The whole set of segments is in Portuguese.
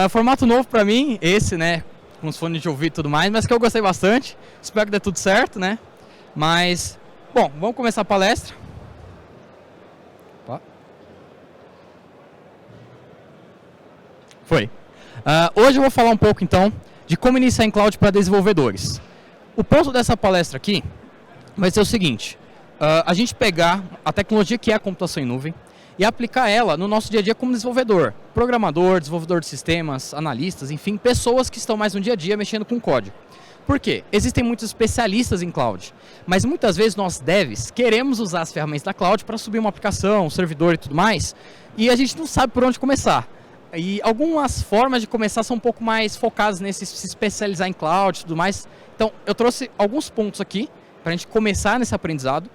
Formato novo para mim, esse, né? Com os fones de ouvido e tudo mais, mas que eu gostei bastante. Espero que dê tudo certo, né? Mas, bom, vamos começar a palestra. Opa. Foi. Hoje eu vou falar um pouco, então, de como iniciar em cloud para desenvolvedores. O ponto dessa palestra aqui vai ser o seguinte. A gente pegar a tecnologia que é a computação em nuvem e aplicar ela no nosso dia a dia como desenvolvedor. Programador, desenvolvedor de sistemas, analistas, enfim, pessoas que estão mais no dia a dia mexendo com código. Por quê? Existem muitos especialistas em cloud, mas muitas vezes nós devs queremos usar as ferramentas da cloud para subir uma aplicação, um servidor e tudo mais, e a gente não sabe por onde começar. E algumas formas de começar são um pouco mais focadas nesse se especializar em cloud e tudo mais. Então, eu trouxe alguns pontos aqui para a gente começar nesse aprendizado.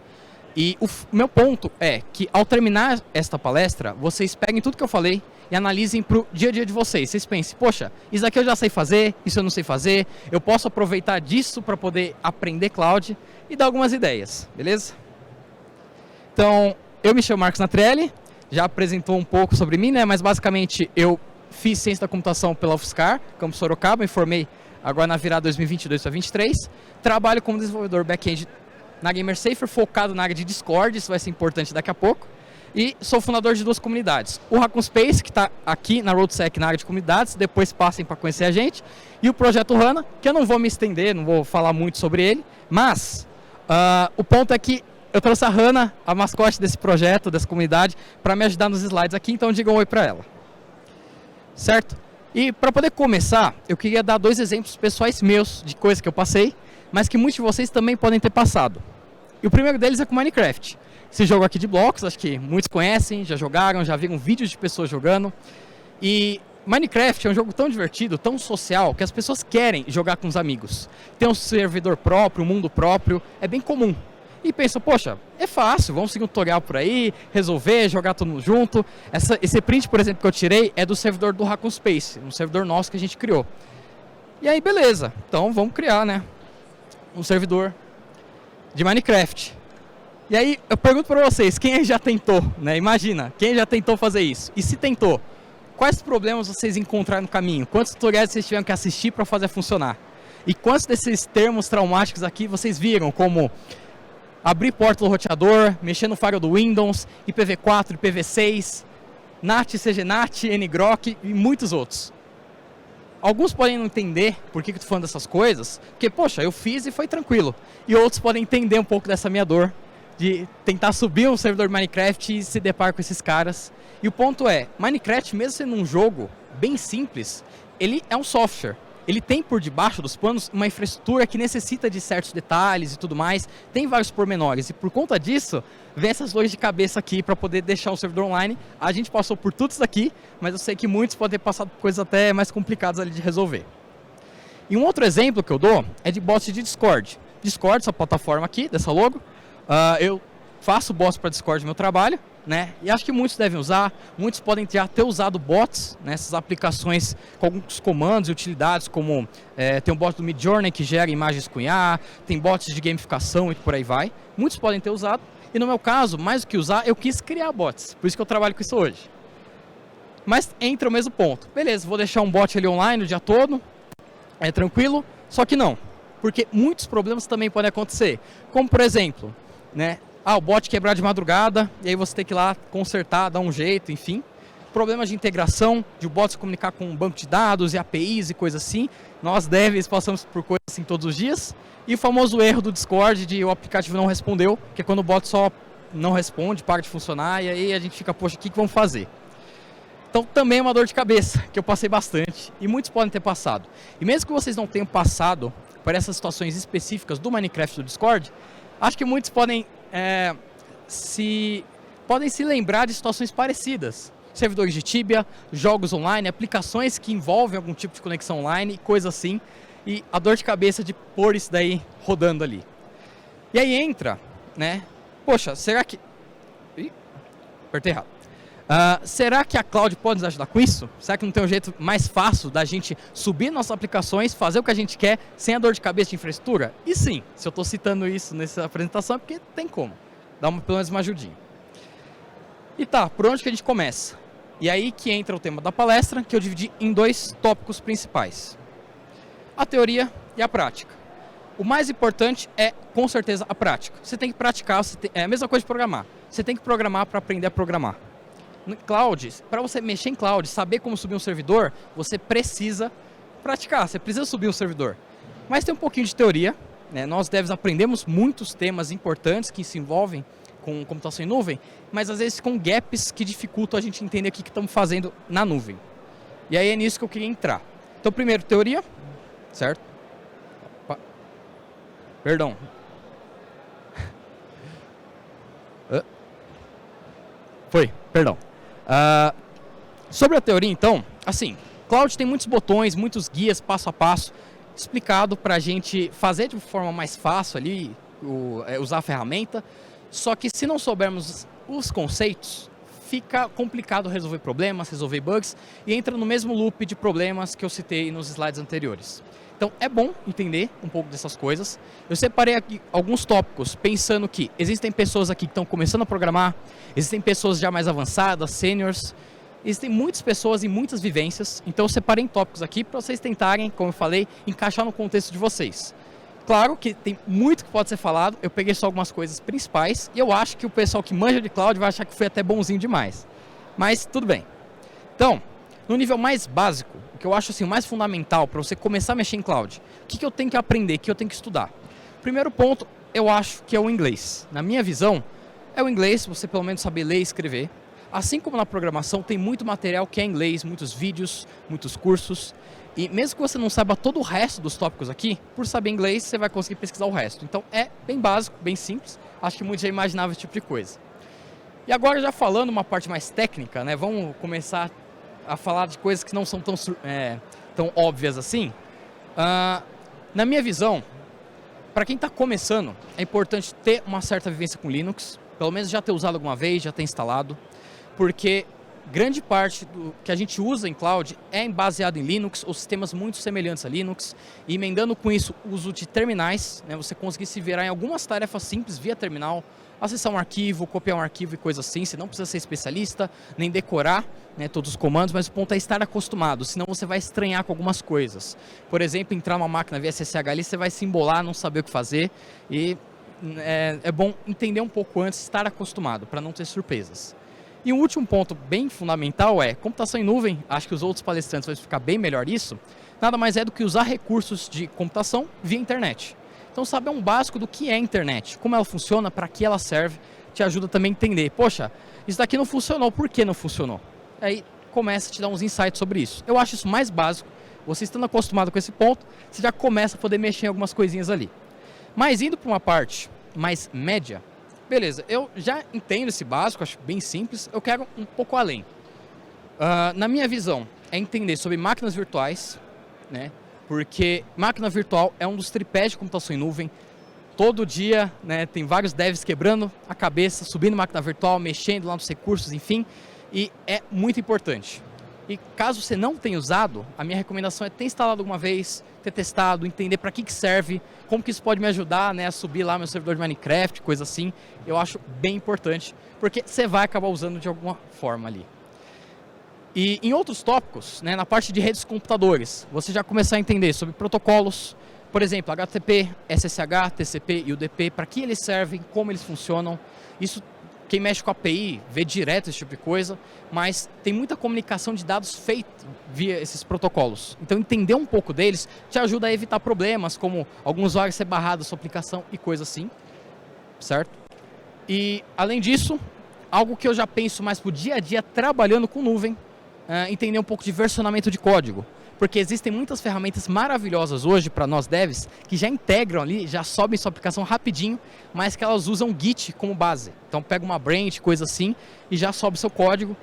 E o meu ponto é que, ao terminar esta palestra, vocês peguem tudo que eu falei e analisem para o dia a dia de vocês. Vocês pensem, poxa, isso aqui eu já sei fazer, isso eu não sei fazer, eu posso aproveitar disso para poder aprender cloud e dar algumas ideias, beleza? Então, eu me chamo Marcos Natrelli, já apresentou um pouco sobre mim, né? Mas basicamente eu fiz ciência da computação pela UFSCar, campus Sorocaba, me formei agora na virada 2022 para 2023, trabalho como desenvolvedor back-end na GamerSafer, focado na área de Discord, isso vai ser importante daqui a pouco. E sou fundador de duas comunidades. O Hackunspace, que está aqui na RoadSec na área de comunidades, depois passem para conhecer a gente. E o Projeto HANA, que eu não vou me estender, não vou falar muito sobre ele. Mas o ponto é que eu trouxe a Hannah, a mascote desse projeto, dessa comunidade, para me ajudar nos slides aqui, então digam um oi para ela. Certo? E para poder começar, eu queria dar dois exemplos pessoais meus de coisas que eu passei, mas que muitos de vocês também podem ter passado. E o primeiro deles é com Minecraft. Esse jogo aqui de blocos, acho que muitos conhecem, já jogaram, já viram vídeos de pessoas jogando. E Minecraft é um jogo tão divertido, tão social, que as pessoas querem jogar com os amigos. Tem um servidor próprio, um mundo próprio, é bem comum. E pensa, poxa, é fácil, vamos seguir um tutorial por aí, resolver, jogar todo mundo junto. Esse print, por exemplo, que eu tirei é do servidor do Hackunspace, um servidor nosso que a gente criou. E aí, beleza, então vamos criar, né? Um servidor de Minecraft. E aí eu pergunto para vocês, quem já tentou, né? Imagina, quem já tentou fazer isso? E se tentou, quais problemas vocês encontraram no caminho? Quantos tutoriais vocês tiveram que assistir para fazer funcionar? E quantos desses termos traumáticos aqui vocês viram, como abrir porta do roteador, mexer no firewall do Windows, IPv4, IPv6, NAT, CGNAT, NGROC e muitos outros? Alguns podem não entender por que eu estou falando dessas coisas, porque, poxa, eu fiz e foi tranquilo. E outros podem entender um pouco dessa minha dor, de tentar subir um servidor de Minecraft e se deparar com esses caras. E o ponto é, Minecraft, mesmo sendo um jogo bem simples, ele é um software. Ele tem por debaixo dos panos uma infraestrutura que necessita de certos detalhes e tudo mais, tem vários pormenores. E por conta disso, vem essas dores de cabeça aqui para poder deixar um servidor online. A gente passou por tudo isso aqui, mas eu sei que muitos podem ter passado por coisas até mais complicadas ali de resolver. E um outro exemplo que eu dou é de bots de Discord. Discord, essa plataforma aqui, dessa logo. Eu faço bots para Discord no meu trabalho, né? E acho que muitos devem usar, muitos podem já ter usado bots, né? Essas aplicações com alguns comandos e utilidades, como tem um bot do Midjourney que gera imagens com IA, tem bots de gamificação e por aí vai. Muitos podem ter usado, e no meu caso, mais do que usar, eu quis criar bots, por isso que eu trabalho com isso hoje. Mas entra o mesmo ponto, beleza, vou deixar um bot ali online o dia todo, é tranquilo, só que não, porque muitos problemas também podem acontecer, como por exemplo, né? O bot quebrar de madrugada, e aí você tem que ir lá consertar, dar um jeito, enfim. Problemas de integração, de o bot se comunicar com um banco de dados e APIs e coisas assim. Nós devs passamos por coisas assim todos os dias. E o famoso erro do Discord de o aplicativo não respondeu, que é quando o bot só não responde, para de funcionar, e aí a gente fica, poxa, o que vamos fazer? Então também é uma dor de cabeça, que eu passei bastante, e muitos podem ter passado. E mesmo que vocês não tenham passado por essas situações específicas do Minecraft do Discord, acho que muitos podem se lembrar de situações parecidas. Servidores de Tibia, jogos online, aplicações que envolvem algum tipo de conexão online, coisa assim. E a dor de cabeça de pôr isso daí rodando ali. E aí entra, né? Poxa, será que... Ih, apertei errado. Será que a cloud pode nos ajudar com isso? Será que não tem um jeito mais fácil da gente subir nossas aplicações, fazer o que a gente quer, sem a dor de cabeça de infraestrutura? E sim, se eu estou citando isso nessa apresentação é porque tem como. Dá pelo menos uma ajudinha. E tá, por onde que a gente começa? E aí que entra o tema da palestra, que eu dividi em 2 tópicos principais. A teoria e a prática. O mais importante é, com certeza, a prática. Você tem que praticar, é a mesma coisa de programar. Você tem que programar para aprender a programar. No cloud, para você mexer em cloud, saber como subir um servidor, você precisa praticar, você precisa subir um servidor. Mas tem um pouquinho de teoria, né? Nós devs aprendemos muitos temas importantes que se envolvem com computação em nuvem, mas às vezes com gaps que dificultam a gente entender o que estamos fazendo na nuvem. E aí é nisso que eu queria entrar. Então, primeiro, teoria, certo? Opa. Perdão. Foi, perdão. Sobre a teoria, então, assim, cloud tem muitos botões, muitos guias passo a passo, explicado para a gente fazer de forma mais fácil ali, usar a ferramenta. Só que se não soubermos os conceitos, fica complicado resolver problemas, resolver bugs e entra no mesmo loop de problemas que eu citei nos slides anteriores. Então é bom entender um pouco dessas coisas. Eu separei aqui alguns tópicos pensando que existem pessoas aqui que estão começando a programar, existem pessoas já mais avançadas, seniors, existem muitas pessoas e muitas vivências. Então eu separei em tópicos aqui para vocês tentarem, como eu falei, encaixar no contexto de vocês. Claro que tem muito que pode ser falado, eu peguei só algumas coisas principais e eu acho que o pessoal que manja de cloud vai achar que foi até bonzinho demais. Mas tudo bem. Então, no nível mais básico, o que eu acho assim, o mais fundamental para você começar a mexer em cloud, o que eu tenho que aprender, o que eu tenho que estudar? Primeiro ponto, eu acho que é o inglês. Na minha visão, é o inglês, você pelo menos saber ler e escrever. Assim como na programação, tem muito material que é em inglês, muitos vídeos, muitos cursos. E mesmo que você não saiba todo o resto dos tópicos aqui, por saber inglês, você vai conseguir pesquisar o resto. Então é bem básico, bem simples. Acho que muitos já imaginavam esse tipo de coisa. E agora, já falando uma parte mais técnica, né, vamos começar a falar de coisas que não são tão óbvias assim. Na minha visão, para quem está começando, é importante ter uma certa vivência com Linux, pelo menos já ter usado alguma vez, já ter instalado, porque grande parte do que a gente usa em cloud é baseado em Linux ou sistemas muito semelhantes a Linux, e emendando com isso o uso de terminais, né, você conseguir se virar em algumas tarefas simples via terminal, acessar um arquivo, copiar um arquivo e coisas assim. Você não precisa ser especialista, nem decorar, né, todos os comandos, mas o ponto é estar acostumado, senão você vai estranhar com algumas coisas. Por exemplo, entrar numa máquina via SSH ali, você vai se embolar, não saber o que fazer, e é bom entender um pouco antes, estar acostumado, para não ter surpresas. E um último ponto bem fundamental é computação em nuvem. Acho que os outros palestrantes vão explicar bem melhor isso. Nada mais é do que usar recursos de computação via internet. Então, saber um básico do que é a internet, como ela funciona, para que ela serve, te ajuda também a entender. Poxa, isso daqui não funcionou, por que não funcionou? Aí começa a te dar uns insights sobre isso. Eu acho isso mais básico. Você estando acostumado com esse ponto, você já começa a poder mexer em algumas coisinhas ali. Mas indo para uma parte mais média, beleza, eu já entendo esse básico, acho bem simples, eu quero um pouco além. Na minha visão, é entender sobre máquinas virtuais, né? Porque máquina virtual é um dos tripés de computação em nuvem. Todo dia, né, tem vários devs quebrando a cabeça, subindo máquina virtual, mexendo lá nos recursos, enfim, e é muito importante. E caso você não tenha usado, a minha recomendação é ter instalado alguma vez, ter testado, entender para que serve, como que isso pode me ajudar, né, a subir lá meu servidor de Minecraft, coisa assim. Eu acho bem importante, porque você vai acabar usando de alguma forma ali. E em outros tópicos, né, na parte de redes de computadores, você já começar a entender sobre protocolos, por exemplo, HTTP, SSH, TCP e UDP, para que eles servem, como eles funcionam. Isso, quem mexe com a API vê direto esse tipo de coisa, mas tem muita comunicação de dados feita via esses protocolos. Então, entender um pouco deles te ajuda a evitar problemas, como alguns usuários ser barrados da sua aplicação e coisa assim, certo? E, além disso, algo que eu já penso mais para o dia a dia trabalhando com nuvem, entender um pouco de versionamento de código. Porque existem muitas ferramentas maravilhosas hoje para nós devs que já integram ali, já sobem sua aplicação rapidinho, mas que elas usam Git como base. Então pega uma branch, coisa assim, e já sobe seu código.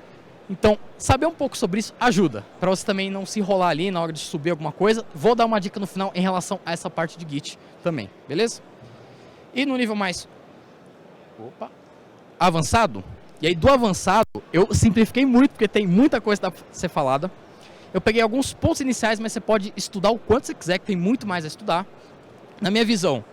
Então, saber um pouco sobre isso ajuda, para você também não se enrolar ali na hora de subir alguma coisa. Vou dar uma dica no final em relação a essa parte de Git também, beleza? E no nível mais avançado, e aí do avançado eu simplifiquei muito, porque tem muita coisa para ser falada. Eu peguei alguns pontos iniciais, mas você pode estudar o quanto você quiser, que tem muito mais a estudar. Na minha visão,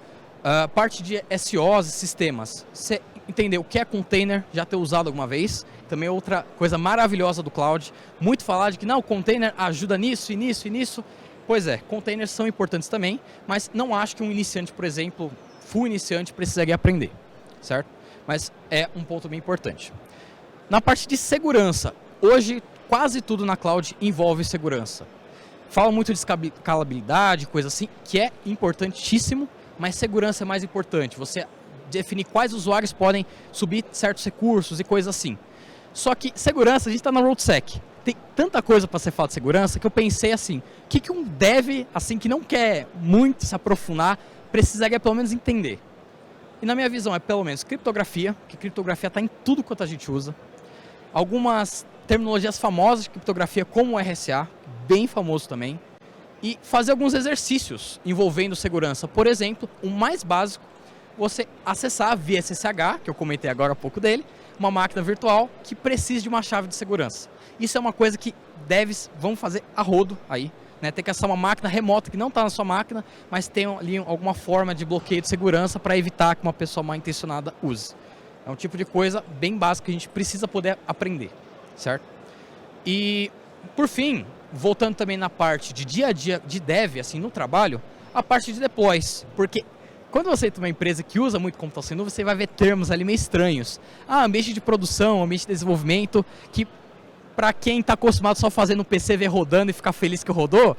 parte de SOs e sistemas, você entender o que é container, já ter usado alguma vez. Também outra coisa maravilhosa do cloud. Muito falar de que não, o container ajuda nisso e nisso e nisso. Pois é, containers são importantes também, mas não acho que um iniciante, por exemplo, full iniciante, precisaria aprender, certo? Mas é um ponto bem importante. Na parte de segurança, hoje quase tudo na cloud envolve segurança. Fala muito de escalabilidade, coisa assim, que é importantíssimo, mas segurança é mais importante. Você definir quais usuários podem subir certos recursos e coisas assim. Só que segurança, a gente está na RoadSec. Tem tanta coisa para ser falado de segurança que eu pensei assim, o que um dev, assim, que não quer muito se aprofundar, precisaria pelo menos entender. E na minha visão é pelo menos criptografia, que criptografia está em tudo quanto a gente usa. Algumas terminologias famosas de criptografia, como o RSA, bem famoso também. E fazer alguns exercícios envolvendo segurança. Por exemplo, o mais básico, você acessar via SSH, que eu comentei agora há pouco dele, uma máquina virtual que precisa de uma chave de segurança. Isso é uma coisa que devs vão fazer a rodo aí, né? Tem que acessar uma máquina remota que não está na sua máquina, mas tem ali alguma forma de bloqueio de segurança para evitar que uma pessoa mal intencionada use. É um tipo de coisa bem básica que a gente precisa poder aprender, certo? E, por fim, voltando também na parte de dia a dia de dev, assim, no trabalho, a parte de deploys, porque quando você tem uma empresa que usa muito computação em nuvem, você vai ver termos ali meio estranhos. ambiente de produção, ambiente de desenvolvimento, que para quem está acostumado só a fazer no PC, ver rodando e ficar feliz que rodou,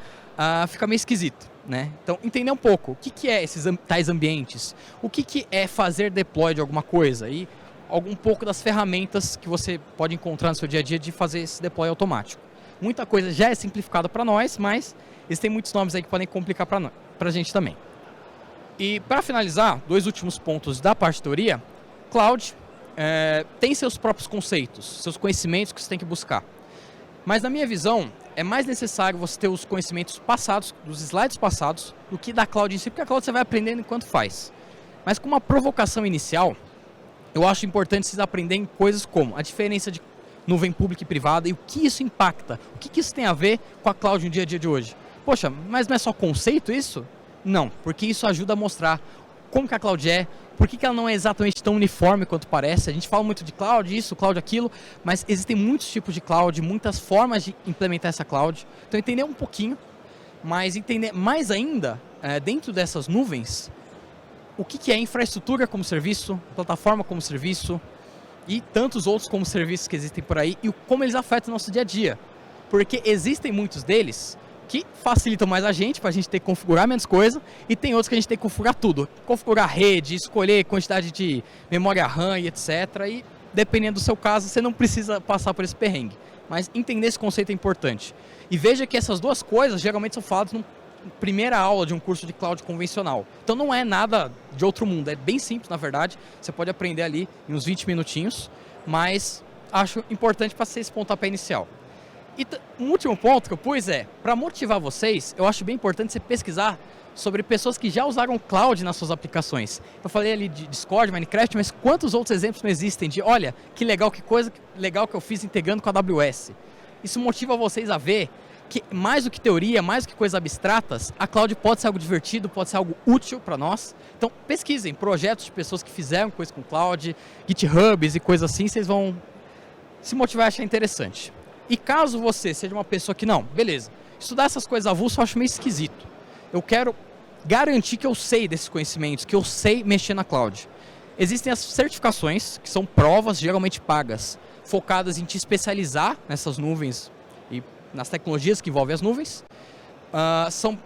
fica meio esquisito, né? Então, entender um pouco o que é esses tais ambientes, o que é fazer deploy de alguma coisa e um pouco das ferramentas que você pode encontrar no seu dia a dia de fazer esse deploy automático. Muita coisa já é simplificada para nós, mas existem muitos nomes aí que podem complicar para a gente também. E para finalizar, 2 últimos pontos da parte de teoria, cloud tem seus próprios conceitos, seus conhecimentos que você tem que buscar. Mas na minha visão, é mais necessário você ter os conhecimentos passados, dos slides passados, do que da cloud em si, porque a cloud você vai aprendendo enquanto faz. Mas com uma provocação inicial, eu acho importante vocês aprenderem coisas como a diferença de nuvem pública e privada e o que isso impacta, o que isso tem a ver com a cloud no dia a dia de hoje. Poxa, mas não é só conceito isso? Não, porque isso ajuda a mostrar como que a cloud é, por que ela não é exatamente tão uniforme quanto parece. A gente fala muito de cloud, isso, cloud, aquilo, mas existem muitos tipos de cloud, muitas formas de implementar essa cloud. Então entender um pouquinho, mas entender mais ainda, dentro dessas nuvens, o que é infraestrutura como serviço, plataforma como serviço e tantos outros como serviços que existem por aí e como eles afetam o nosso dia a dia. Porque existem muitos deles que facilitam mais a gente, para a gente ter que configurar menos coisa, e tem outros que a gente tem que configurar tudo. Configurar rede, escolher quantidade de memória RAM e etc. E dependendo do seu caso, você não precisa passar por esse perrengue. Mas entender esse conceito é importante. E veja que essas duas coisas geralmente são faladas na primeira aula de um curso de cloud convencional. Então não é nada de outro mundo, é bem simples na verdade. Você pode aprender ali em uns 20 minutinhos, mas acho importante para ser esse pontapé inicial. E um último ponto que eu pus para motivar vocês, eu acho bem importante você pesquisar sobre pessoas que já usaram cloud nas suas aplicações. Eu falei ali de Discord, Minecraft, mas quantos outros exemplos não existem de, olha, que legal, que coisa legal que eu fiz integrando com a AWS. Isso motiva vocês a ver que mais do que teoria, mais do que coisas abstratas, a cloud pode ser algo divertido, pode ser algo útil para nós. Então pesquisem projetos de pessoas que fizeram coisa com cloud, GitHubs e coisas assim, vocês vão se motivar a achar interessante. E caso você seja uma pessoa que não, beleza, estudar essas coisas avulsas eu acho meio esquisito. Eu quero garantir que eu sei desses conhecimentos, que eu sei mexer na cloud. Existem as certificações, que são provas geralmente pagas, focadas em te especializar nessas nuvens e nas tecnologias que envolvem as nuvens. São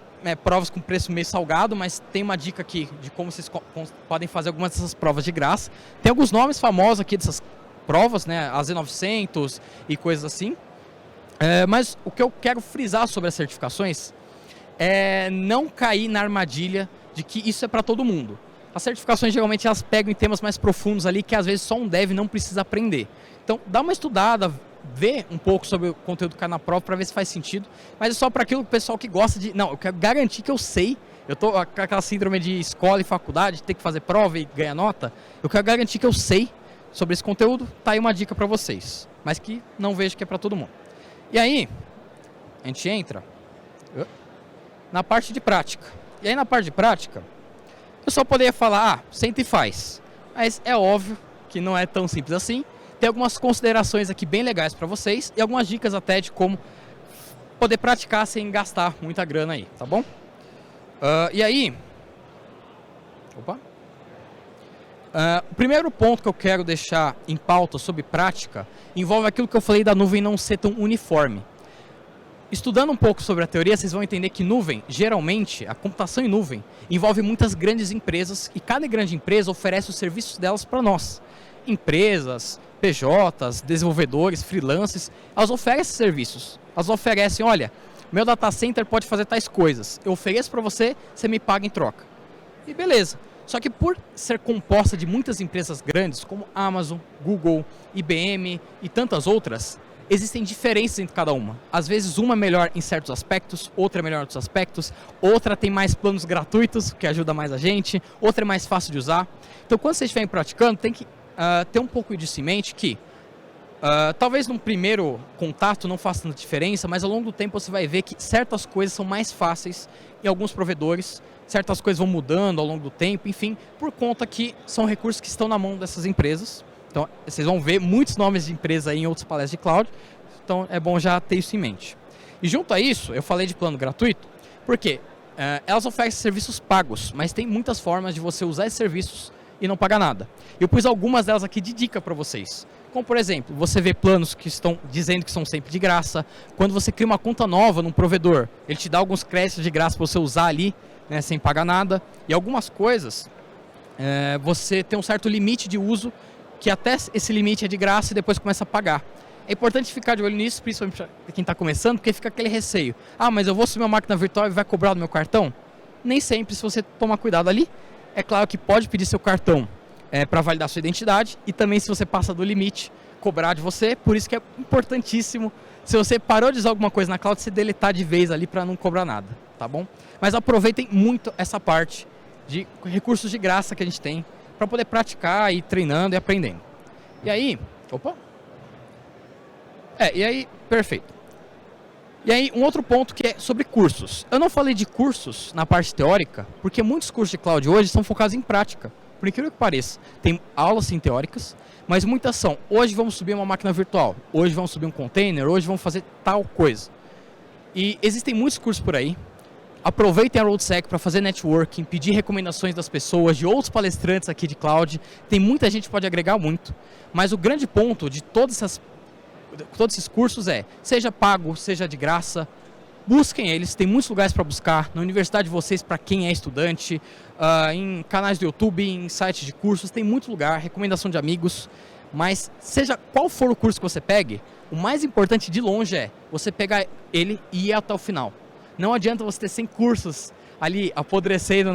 provas com preço meio salgado, mas tem uma dica aqui de como vocês podem fazer algumas dessas provas de graça. Tem alguns nomes famosos aqui dessas provas, né, a Z900 e coisas assim. Mas o que eu quero frisar sobre as certificações é não cair na armadilha de que isso é para todo mundo. As certificações geralmente elas pegam em temas mais profundos ali que às vezes só um dev não precisa aprender. Então dá uma estudada, vê um pouco sobre o conteúdo que cai na prova para ver se faz sentido, mas é só para aquilo que o pessoal que gosta de... Não, eu quero garantir que eu sei, eu tô com aquela síndrome de escola e faculdade, ter que fazer prova e ganhar nota, eu quero garantir que eu sei sobre esse conteúdo, tá aí uma dica para vocês, mas que não vejo que é para todo mundo. E aí, a gente entra na parte de prática. E aí na parte de prática, eu só poderia falar, senta e faz. Mas é óbvio que não é tão simples assim. Tem algumas considerações aqui bem legais para vocês e algumas dicas até de como poder praticar sem gastar muita grana aí, tá bom? E aí... Opa! O primeiro ponto que eu quero deixar em pauta sobre prática envolve aquilo que eu falei da nuvem não ser tão uniforme. Estudando um pouco sobre a teoria, vocês vão entender que nuvem, geralmente, a computação em nuvem, envolve muitas grandes empresas e cada grande empresa oferece os serviços delas para nós. Empresas, PJs, desenvolvedores, freelancers, elas oferecem serviços. Elas oferecem, olha, meu data center pode fazer tais coisas. Eu ofereço para você, você me paga em troca. E beleza. Só que por ser composta de muitas empresas grandes, como Amazon, Google, IBM e tantas outras, existem diferenças entre cada uma. Às vezes uma é melhor em certos aspectos, outra é melhor em outros aspectos, outra tem mais planos gratuitos, que ajuda mais a gente, outra é mais fácil de usar. Então quando vocês estiverem praticando, tem que ter um pouco disso em mente que talvez num primeiro contato não faça tanta diferença, mas ao longo do tempo você vai ver que certas coisas são mais fáceis em alguns provedores, certas coisas vão mudando ao longo do tempo, enfim, por conta que são recursos que estão na mão dessas empresas. Então, vocês vão ver muitos nomes de empresa aí em outras palestras de cloud, então é bom já ter isso em mente. E junto a isso, eu falei de plano gratuito, porque elas oferecem serviços pagos, mas tem muitas formas de você usar esses serviços e não pagar nada. Eu pus algumas delas aqui de dica para vocês. Como, por exemplo, você vê planos que estão dizendo que são sempre de graça. Quando você cria uma conta nova num provedor, ele te dá alguns créditos de graça para você usar ali, né, sem pagar nada. E algumas coisas, você tem um certo limite de uso, que até esse limite é de graça e depois começa a pagar. É importante ficar de olho nisso, principalmente para quem está começando, porque fica aquele receio. Ah, mas eu vou subir uma máquina virtual e vai cobrar do meu cartão? Nem sempre, se você tomar cuidado ali. É claro que pode pedir seu cartão para validar sua identidade e também, se você passa do limite, cobrar de você. Por isso que é importantíssimo, se você parou de usar alguma coisa na cloud, você deletar de vez ali para não cobrar nada, tá bom? Mas aproveitem muito essa parte de recursos de graça que a gente tem para poder praticar, ir treinando e aprendendo. E aí, perfeito. E aí, um outro ponto que é sobre cursos. Eu não falei de cursos na parte teórica, porque muitos cursos de cloud hoje são focados em prática. Por incrível que pareça, tem aulas sim teóricas, mas muitas são, hoje vamos subir uma máquina virtual, hoje vamos subir um container, hoje vamos fazer tal coisa. E existem muitos cursos por aí. Aproveitem a RoadSec para fazer networking, pedir recomendações das pessoas, de outros palestrantes aqui de cloud. Tem muita gente que pode agregar muito, mas o grande ponto de todos esses cursos seja pago, seja de graça, busquem eles, tem muitos lugares para buscar, na universidade de vocês para quem é estudante, em canais do YouTube, em sites de cursos, tem muito lugar, recomendação de amigos, mas seja qual for o curso que você pegue, o mais importante de longe é você pegar ele e ir até o final. Não adianta você ter 100 cursos ali apodrecendo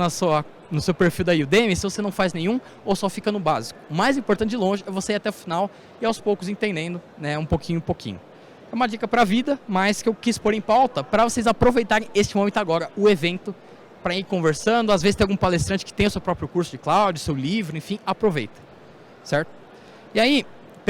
no seu perfil da Udemy se você não faz nenhum ou só fica no básico. O mais importante de longe é você ir até o final e aos poucos entendendo, né, um pouquinho em pouquinho. É uma dica para a vida, mas que eu quis pôr em pauta para vocês aproveitarem este momento agora, o evento, para ir conversando. Às vezes tem algum palestrante que tem o seu próprio curso de cloud, seu livro, enfim, aproveita, certo? E aí,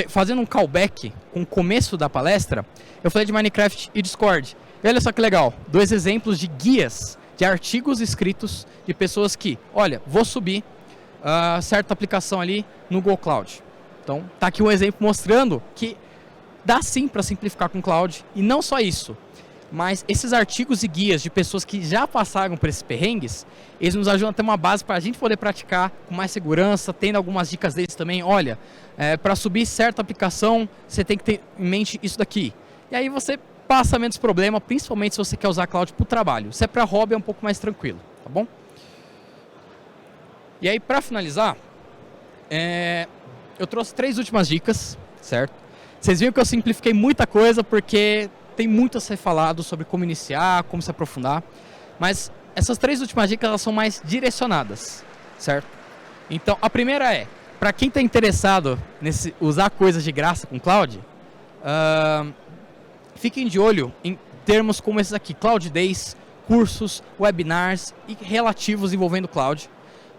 fazendo um callback com o começo da palestra, eu falei de Minecraft e Discord. E olha só que legal, 2 exemplos de guias, de artigos escritos de pessoas que, olha, vou subir certa aplicação ali no Google Cloud. Então, tá aqui um exemplo mostrando que dá sim para simplificar com cloud. E não só isso, mas esses artigos e guias de pessoas que já passaram por esses perrengues, eles nos ajudam a ter uma base para a gente poder praticar com mais segurança, tendo algumas dicas deles também. Olha, para subir certa aplicação, você tem que ter em mente isso daqui. E aí você passa menos problema, principalmente se você quer usar cloud para o trabalho. Se é para hobby, é um pouco mais tranquilo, tá bom? E aí, para finalizar, eu trouxe 3 últimas dicas, certo? Vocês viram que eu simplifiquei muita coisa porque tem muito a ser falado sobre como iniciar, como se aprofundar. Mas essas 3 últimas dicas, elas são mais direcionadas, certo? Então, a primeira para quem está interessado nesse usar coisas de graça com cloud, fiquem de olho em termos como esses aqui, Cloud Days, cursos, webinars e relativos envolvendo cloud.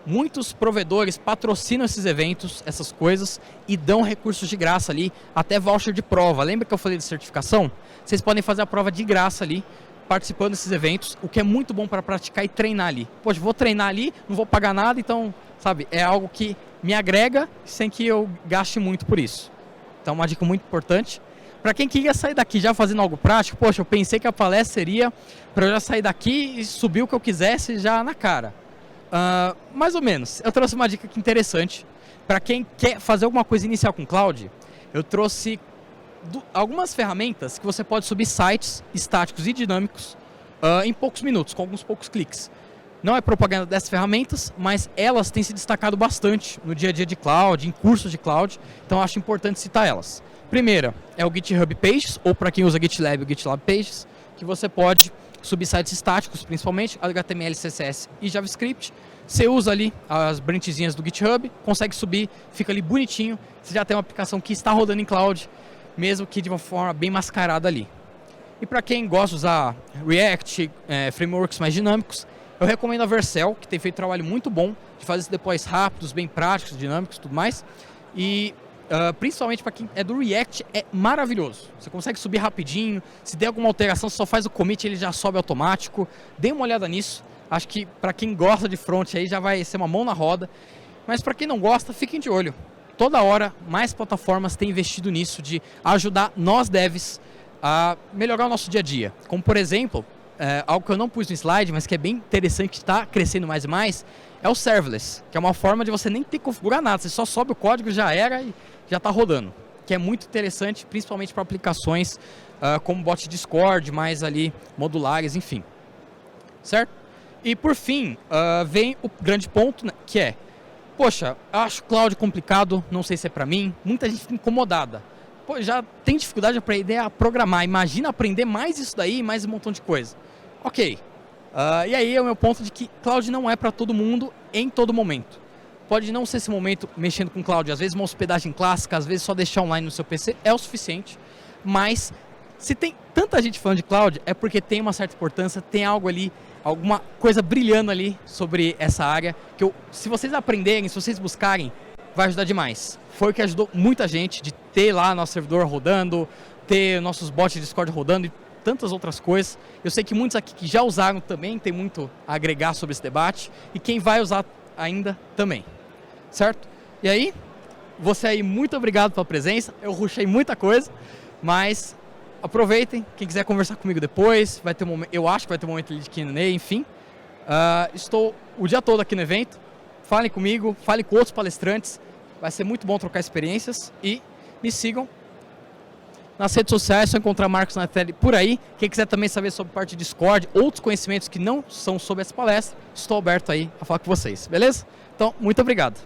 Muitos provedores patrocinam esses eventos, essas coisas, e dão recursos de graça ali, até voucher de prova. Lembra que eu falei de certificação? Vocês podem fazer a prova de graça ali, participando desses eventos, o que é muito bom para praticar e treinar ali. Poxa, vou treinar ali, não vou pagar nada, então sabe? É algo que me agrega sem que eu gaste muito por isso. Então, uma dica muito importante. Para quem queria sair daqui já fazendo algo prático, poxa, eu pensei que a palestra seria para eu já sair daqui e subir o que eu quisesse já na cara. Mais ou menos. Eu trouxe uma dica aqui interessante. Para quem quer fazer alguma coisa inicial com cloud, eu trouxe algumas ferramentas que você pode subir sites estáticos e dinâmicos em poucos minutos, com alguns poucos cliques. Não é propaganda dessas ferramentas, mas elas têm se destacado bastante no dia a dia de cloud, em cursos de cloud, então eu acho importante citar elas. Primeira é o GitHub Pages, ou para quem usa GitLab, o GitLab Pages, que você pode subir sites estáticos, principalmente HTML, CSS e JavaScript. Você usa ali as branchzinhas do GitHub, consegue subir, fica ali bonitinho, você já tem uma aplicação que está rodando em cloud, mesmo que de uma forma bem mascarada ali. E para quem gosta de usar React, frameworks mais dinâmicos, eu recomendo a Vercel, que tem feito um trabalho muito bom de fazer esses deploys rápidos, bem práticos, dinâmicos e tudo mais. E principalmente para quem é do React, é maravilhoso. Você consegue subir rapidinho, se der alguma alteração, você só faz o commit, ele já sobe automático. Dê uma olhada nisso. Acho que para quem gosta de front aí já vai ser uma mão na roda. Mas para quem não gosta, fiquem de olho. Toda hora, mais plataformas têm investido nisso, de ajudar nós devs a melhorar o nosso dia a dia. Como por exemplo, algo que eu não pus no slide, mas que é bem interessante, está crescendo mais e mais, é o serverless, que é uma forma de você nem ter que configurar nada, você só sobe o código, já era e já está rodando. Que é muito interessante, principalmente para aplicações como bot Discord, mais ali modulares, enfim. Certo? E por fim, vem o grande ponto, né, que é, poxa, eu acho cloud complicado, não sei se é para mim, muita gente fica incomodada. Pô, já tem dificuldade de aprender a programar, imagina aprender mais isso daí, mais um montão de coisa. Ok, e aí é o meu ponto de que cloud não é para todo mundo, em todo momento. Pode não ser esse momento mexendo com cloud, às vezes uma hospedagem clássica, às vezes só deixar online no seu PC é o suficiente, mas se tem tanta gente falando de cloud, é porque tem uma certa importância, tem algo ali, alguma coisa brilhando ali sobre essa área, que se vocês aprenderem, se vocês buscarem, vai ajudar demais. Foi o que ajudou muita gente de ter lá nosso servidor rodando, ter nossos bots de Discord rodando e tantas outras coisas. Eu sei que muitos aqui que já usaram também, tem muito a agregar sobre esse debate, e quem vai usar ainda também, certo? E aí, você aí, muito obrigado pela presença, eu rushei muita coisa, mas aproveitem, quem quiser conversar comigo depois, vai ter eu acho que vai ter um momento de Q&A, enfim. Estou o dia todo aqui no evento, falem comigo, falem com outros palestrantes, vai ser muito bom trocar experiências e me sigam nas redes sociais, só encontrar Marcos Natelli por aí. Quem quiser também saber sobre parte de Discord, outros conhecimentos que não são sobre essa palestra, estou aberto aí a falar com vocês, beleza? Então, muito obrigado.